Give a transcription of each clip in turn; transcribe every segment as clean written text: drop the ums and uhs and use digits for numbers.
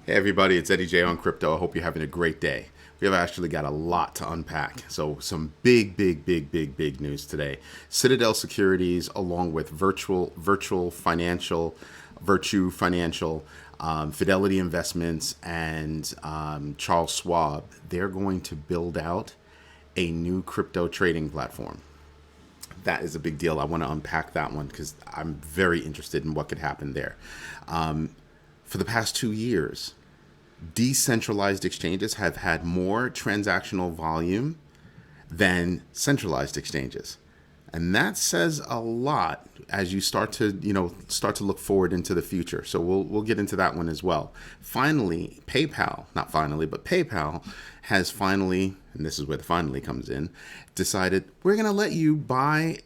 Hey everybody, it's Eddie J on Crypto. I hope you're having a great day. We have actually got a lot to unpack. So some big news today. Citadel Securities, along with Virtu Financial, Fidelity Investments, and Charles Schwab, they're going to build out a new crypto trading platform. That is a big deal. I want to unpack that one because I'm very interested in what could happen there. For the past 2 years, decentralized exchanges have had more transactional volume than centralized exchanges. And that says a lot as you start to look forward into the future. So we'll get into that one as well. Finally, PayPal has finally, and this is where the finally comes in, decided we're going to let you buy,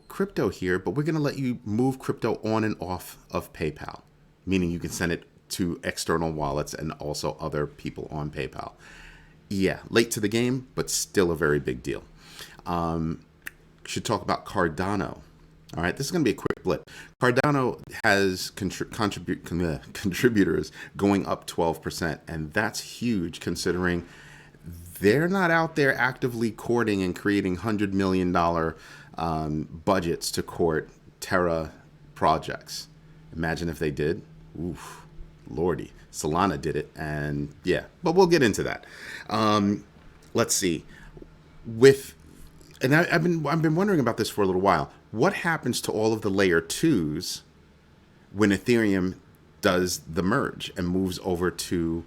crypto here, but we're going to let you move crypto on and off of PayPal, meaning you can send it to external wallets and also other people on PayPal. Yeah, late to the game, but still a very big deal. Should talk about Cardano. All right, this is going to be a quick blip. Cardano has contributors going up 12%, and that's huge considering they're not out there actively courting and creating $100 million budgets to court Terra projects. Imagine if they did. Oof. Lordy, Solana did it, and yeah, but we'll get into that. Let's see. I've been wondering about this for a little while. What happens to all of the layer twos when Ethereum does the merge and moves over to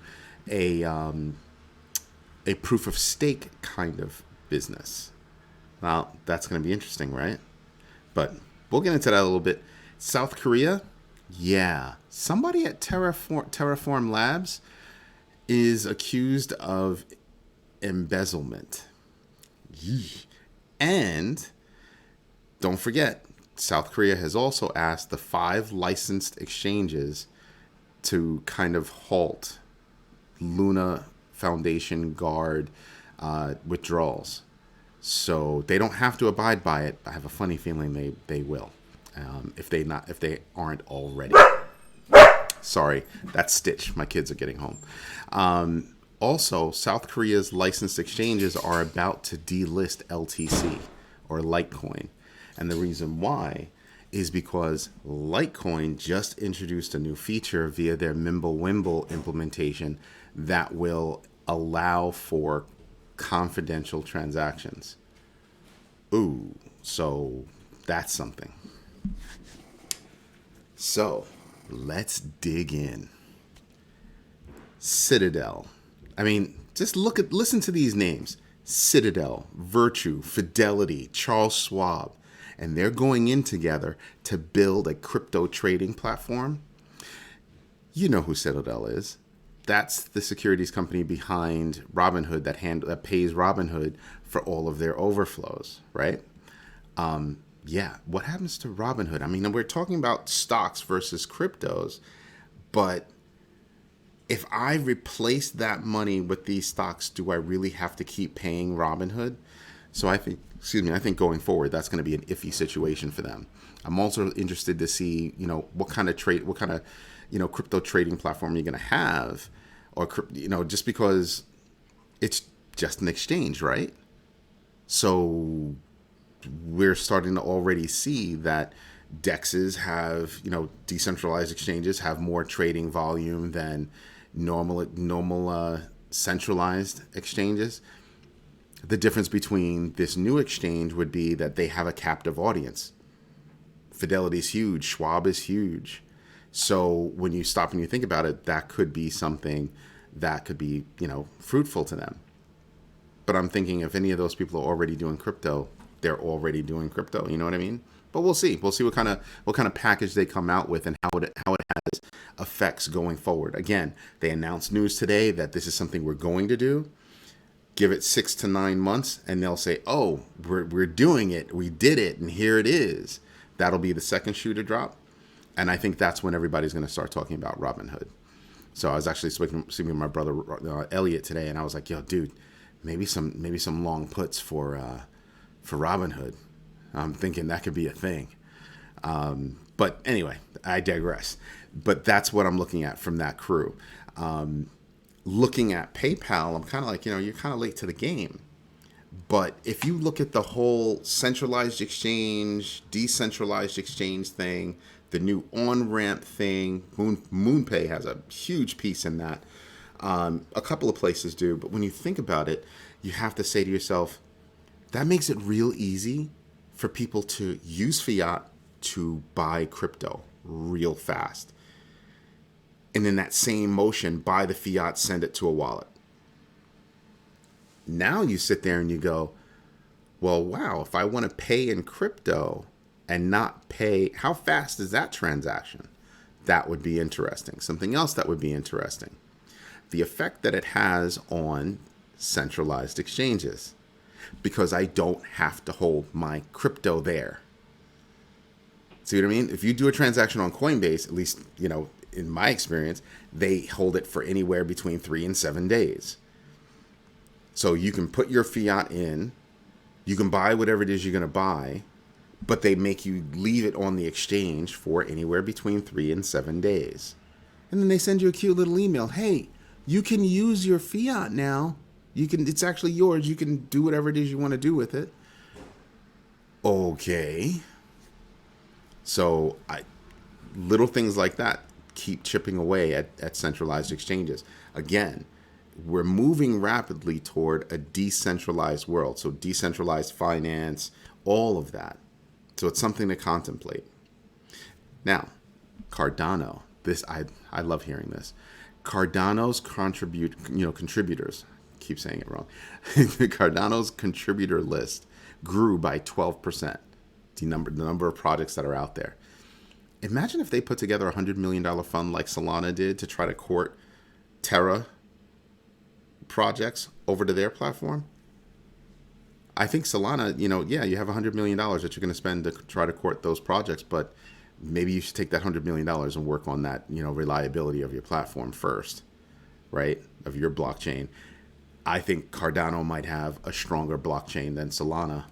a proof of stake kind of business? Well, that's going to be interesting, right? But we'll get into that a little bit. South Korea. Yeah, somebody at TerraForm Labs is accused of embezzlement. Yee. And don't forget, South Korea has also asked the 5 licensed exchanges to kind of halt Luna Foundation Guard withdrawals. So they don't have to abide by it. I have a funny feeling they will. If they aren't already. Sorry, that's Stitch. My kids are getting home. Also, South Korea's licensed exchanges are about to delist LTC or Litecoin. And the reason why is because Litecoin just introduced a new feature via their Mimblewimble implementation that will allow for confidential transactions. Ooh, so that's something. So let's dig in. Citadel. I mean, just listen to these names. Citadel, Virtu, Fidelity, Charles Schwab. And they're going in together to build a crypto trading platform. You know who Citadel is. That's the securities company behind Robinhood that pays Robinhood for all of their overflows, right? Yeah, what happens to Robinhood? I mean, we're talking about stocks versus cryptos, but if I replace that money with these stocks, do I really have to keep paying Robinhood? So I think going forward, that's going to be an iffy situation for them. I'm also interested to see, what kind of crypto trading platform you're going to have, or, just because it's just an exchange, right? So we're starting to already see that DEXs have, decentralized exchanges have more trading volume than normal centralized exchanges. The difference between this new exchange would be that they have a captive audience. Fidelity's huge, Schwab is huge. So when you stop and you think about it, that could be something that could be, fruitful to them. But I'm thinking if any of those people are already doing crypto, they're already doing crypto. You know what I mean? But we'll see. We'll see what kind of package they come out with and how it has effects going forward. Again, they announced news today that this is something we're going to do. Give it 6 to 9 months, and they'll say, "Oh, we're doing it. We did it, and here it is." That'll be the second shoe to drop, and I think that's when everybody's going to start talking about Robinhood. So I was actually speaking with my brother Elliot today, and I was like, "Yo, dude, maybe some long puts for Robinhood." I'm thinking that could be a thing. But anyway, I digress. But that's what I'm looking at from that crew. Looking at PayPal, I'm kind of like, you're kind of late to the game. But if you look at the whole centralized exchange, decentralized exchange thing, the new on-ramp thing, MoonPay has a huge piece in that. A couple of places do, but when you think about it, you have to say to yourself, that makes it real easy for people to use fiat to buy crypto real fast. And in that same motion, buy the fiat, send it to a wallet. Now you sit there and you go, well, wow, if I want to pay in crypto and not pay, how fast is that transaction? That would be interesting. Something else that would be interesting, the effect that it has on centralized exchanges, because I don't have to hold my crypto there. See what I mean? If you do a transaction on Coinbase, at least, in my experience, they hold it for anywhere between 3 and 7 days. So you can put your fiat in, you can buy whatever it is you're going to buy, but they make you leave it on the exchange for anywhere between 3 and 7 days. And then they send you a cute little email. Hey, you can use your fiat now. It's actually yours. You can do whatever it is you want to do with it. Okay. So little things like that keep chipping away at centralized exchanges. Again, we're moving rapidly toward a decentralized world. So decentralized finance, all of that. So it's something to contemplate. Now, Cardano. I love hearing this. Cardano's contributors. I keep saying it wrong. Cardano's contributor list grew by 12%. The number of projects that are out there. Imagine if they put together $100 million fund like Solana did to try to court Terra projects over to their platform. I think Solana, you have $100 million that you're going to spend to try to court those projects, but maybe you should take that $100 million and work on that, reliability of your platform first, right? Of your blockchain. I think Cardano might have a stronger blockchain than Solana,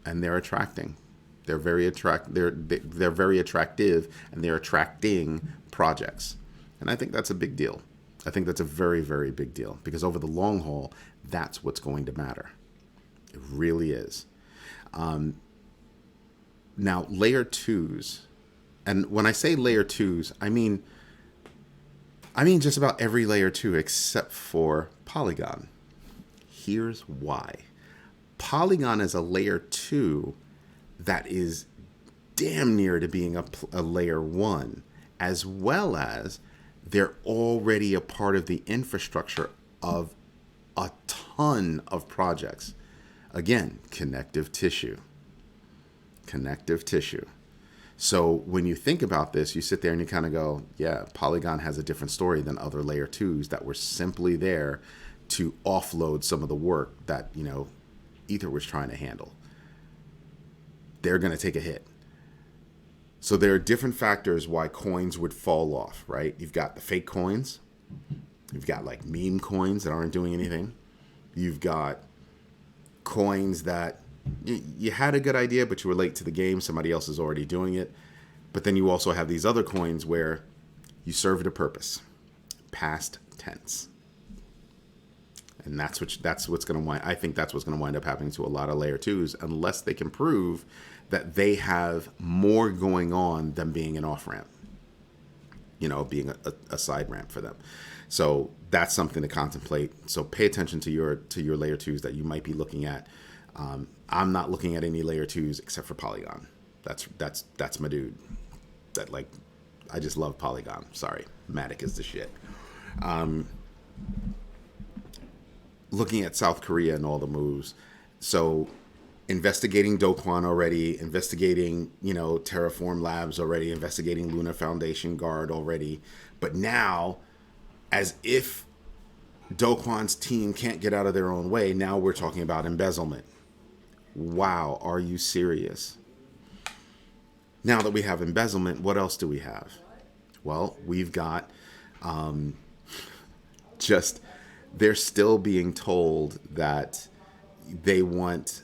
and they're attracting. They're very very attractive, and they're attracting projects. And I think that's a big deal. I think that's a very, very big deal, because over the long haul, that's what's going to matter. It really is. Now, layer twos, and when I say layer twos, I mean just about every layer two except for Polygon. Here's why. Polygon is a layer two that is damn near to being a layer one, as well as they're already a part of the infrastructure of a ton of projects. Again, connective tissue. So when you think about this, you sit there and you kind of go, yeah, Polygon has a different story than other layer twos that were simply there to offload some of the work that, Ether was trying to handle. They're going to take a hit. So there are different factors why coins would fall off, right? You've got the fake coins. You've got like meme coins that aren't doing anything. You've got coins that you had a good idea, but you were late to the game. Somebody else is already doing it. But then you also have these other coins where you served a purpose. Past tense. And that's what's going to I think that's what's going to wind up happening to a lot of layer twos, unless they can prove that they have more going on than being an off ramp, being a side ramp for them. So that's something to contemplate. So pay attention to your layer twos that you might be looking at. I'm not looking at any layer twos except for Polygon. That's my dude. I just love Polygon. Sorry, Matic is the shit. Looking at South Korea and all the moves. So investigating Do Kwon already, investigating, TerraForm Labs already, investigating Luna Foundation Guard already. But now, as if Do Kwon's team can't get out of their own way, now we're talking about embezzlement. Wow, are you serious? Now that we have embezzlement, what else do we have? Well, we've got they're still being told that they want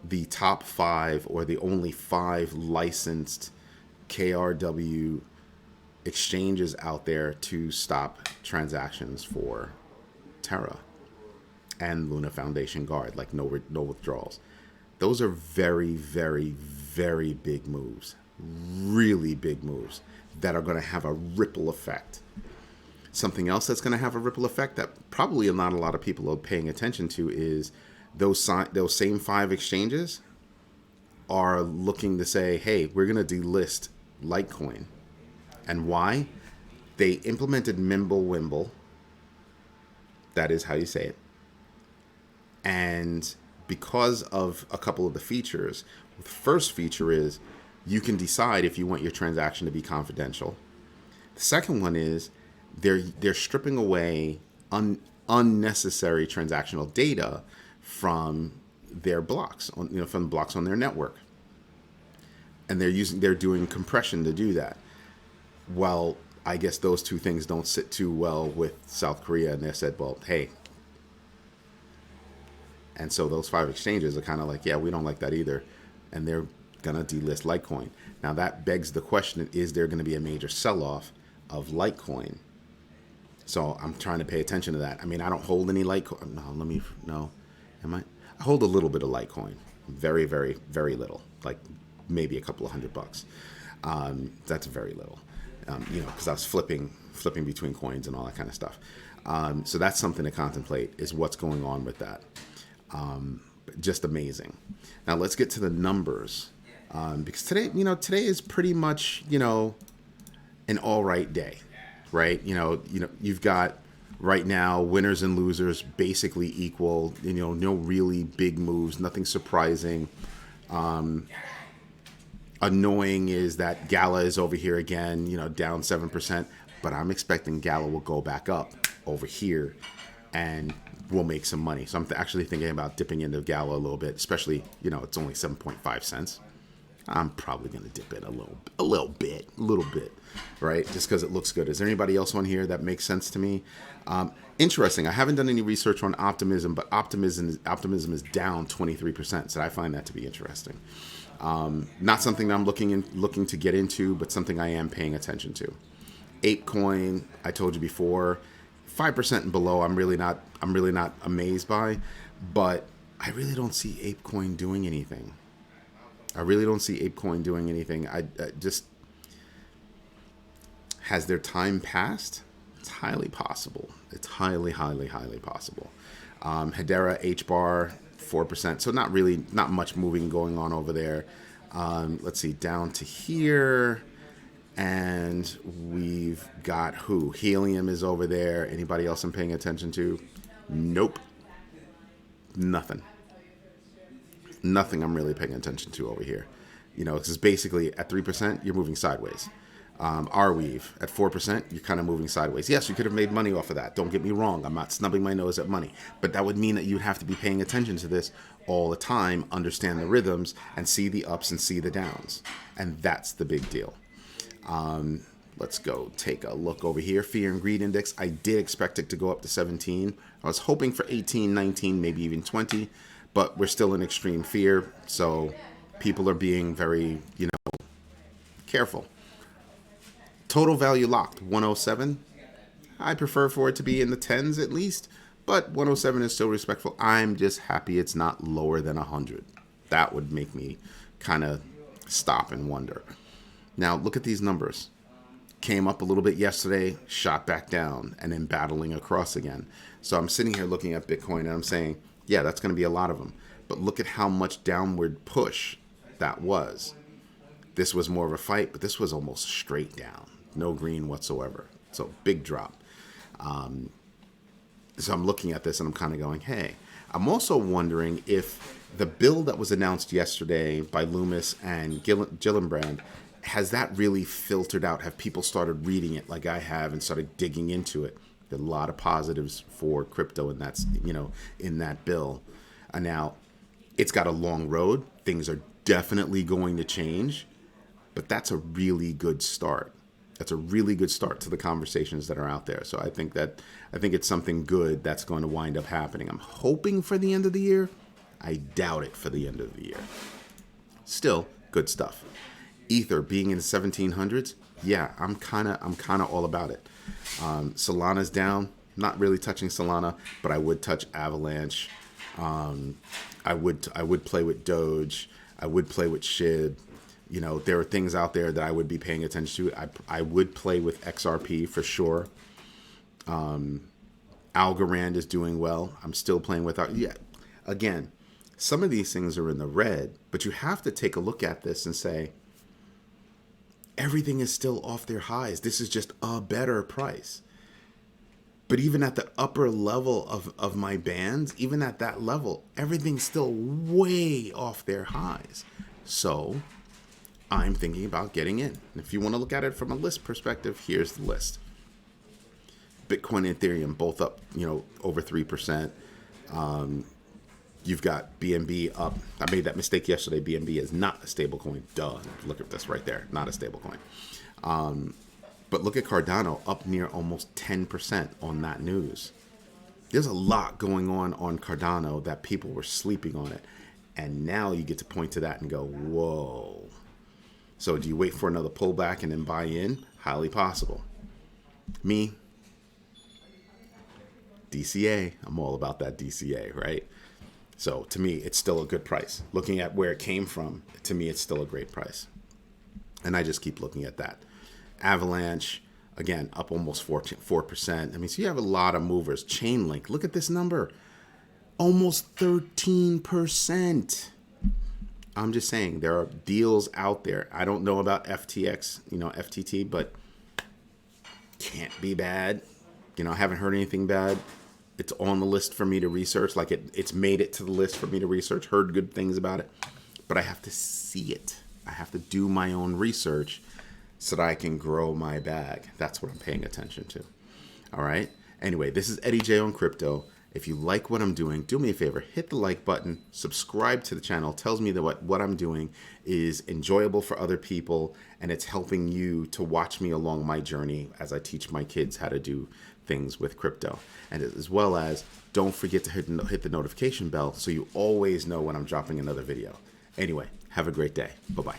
the top 5 or the only 5 licensed KRW exchanges out there to stop transactions for Terra and Luna Foundation Guard, like no withdrawals. Those are very, very, very big moves, really big moves that are going to have a ripple effect. Something else that's going to have a ripple effect that probably not a lot of people are paying attention to is those same 5 exchanges are looking to say, hey, we're going to delist Litecoin. And why? They implemented Mimblewimble. That is how you say it. And because of a couple of the features, the first feature is you can decide if you want your transaction to be confidential. The second one is they're stripping away unnecessary transactional data from their blocks, from the blocks on their network, and they're doing compression to do that. Well, I guess those two things don't sit too well with South Korea, and they said, well, hey. And so those 5 exchanges are kind of like, yeah, we don't like that either. And they're going to delist Litecoin. Now that begs the question, is there going to be a major sell-off of Litecoin? So I'm trying to pay attention to that. I mean, I don't hold any Litecoin. Am I? I hold a little bit of Litecoin. Very, very, very little. Like maybe a couple of $100. That's very little. Because I was flipping between coins and all that kind of stuff. So that's something to contemplate, is what's going on with that. Just amazing. Now let's get to the numbers, because today is pretty much, an all right day, right? You've got right now winners and losers basically equal, no really big moves, nothing surprising. Annoying is that Gala is over here again, down 7%, but I'm expecting Gala will go back up over here and we'll make some money. So I'm actually thinking about dipping into Gala a little bit, especially, it's only 7.5 cents. I'm probably going to dip in a little bit, right? Just because it looks good. Is there anybody else on here that makes sense to me? Interesting. I haven't done any research on optimism, but optimism is down 23%. So I find that to be interesting. Not something that I'm looking to get into, but something I am paying attention to. ApeCoin, I told you before, 5% and below. I'm really not amazed by, but I really don't see ApeCoin doing anything. I just, has their time passed? It's highly possible. It's highly, highly, highly possible. Hedera, HBAR, 4%. So not much moving going on over there. Let's see, down to here. And we've got who? Helium is over there. Anybody else I'm paying attention to? Nope. Nothing I'm really paying attention to over here. Because basically at 3%, you're moving sideways. Arweave at 4%, you're kind of moving sideways. Yes, you could have made money off of that. Don't get me wrong. I'm not snubbing my nose at money. But that would mean that you'd have to be paying attention to this all the time, understand the rhythms, and see the ups and see the downs. And that's the big deal. Let's go take a look over here. Fear and Greed Index. I did expect it to go up to 17. I was hoping for 18, 19, maybe even 20. But we're still in extreme fear. So people are being very, careful. Total value locked, 107. I prefer for it to be in the 10s at least, but 107 is still respectful. I'm just happy it's not lower than 100. That would make me kind of stop and wonder. Now, look at these numbers. Came up a little bit yesterday, shot back down, and then battling across again. So I'm sitting here looking at Bitcoin, and I'm saying, yeah, that's going to be a lot of them. But look at how much downward push that was. This was more of a fight, but this was almost straight down. No green whatsoever. So big drop. So I'm looking at this and I'm kind of going, hey. I'm also wondering if the bill that was announced yesterday by Loomis and Gillibrand, has that really filtered out? Have people started reading it like I have and started digging into it? There are a lot of positives for crypto, and that's, in that bill. And now, it's got a long road. Things are definitely going to change, but that's a really good start. That's a really good start to the conversations that are out there. So I think it's something good that's going to wind up happening. I'm hoping for the end of the year. I doubt it for the end of the year. Still, good stuff. Ether being in the 1700s, yeah, I'm kind of all about it. Solana's down. Not really touching Solana, but I would touch Avalanche. I would play with Doge. I would play with SHIB. You know, there are things out there that I would be paying attention to. I would play with XRP for sure. Algorand is doing well. I'm still playing with yeah. Again, some of these things are in the red, but you have to take a look at this and say, everything is still off their highs. This is just a better price. But even at the upper level of my bands, even at that level, everything's still way off their highs. So I'm thinking about getting in. And if you want to look at it from a list perspective, here's the list. Bitcoin and Ethereum both up, over 3%. You've got BNB up. I made that mistake yesterday. BNB is not a stable coin. Duh. Look at this right there. Not a stable coin. But look at Cardano up near almost 10% on that news. There's a lot going on Cardano that people were sleeping on it. And now you get to point to that and go, whoa. So do you wait for another pullback and then buy in? Highly possible. Me, DCA. I'm all about that DCA, right? So to me, it's still a good price. Looking at where it came from, to me, it's still a great price. And I just keep looking at that. Avalanche, again, up almost 4%. I mean, so you have a lot of movers. Chainlink, look at this number. Almost 13%. I'm just saying, there are deals out there. I don't know about FTX, FTT, but can't be bad. I haven't heard anything bad. It's on the list for me to research. Like it's made it to the list for me to research. Heard good things about it. But I have to see it. I have to do my own research so that I can grow my bag. That's what I'm paying attention to. All right? Anyway, this is Eddie J on Crypto. If you like what I'm doing, do me a favor. Hit the like button. Subscribe to the channel. It tells me that what I'm doing is enjoyable for other people, and it's helping you to watch me along my journey as I teach my kids how to do things with crypto. And as well as, don't forget to hit the notification bell so you always know when I'm dropping another video. Anyway, have a great day. Bye-bye.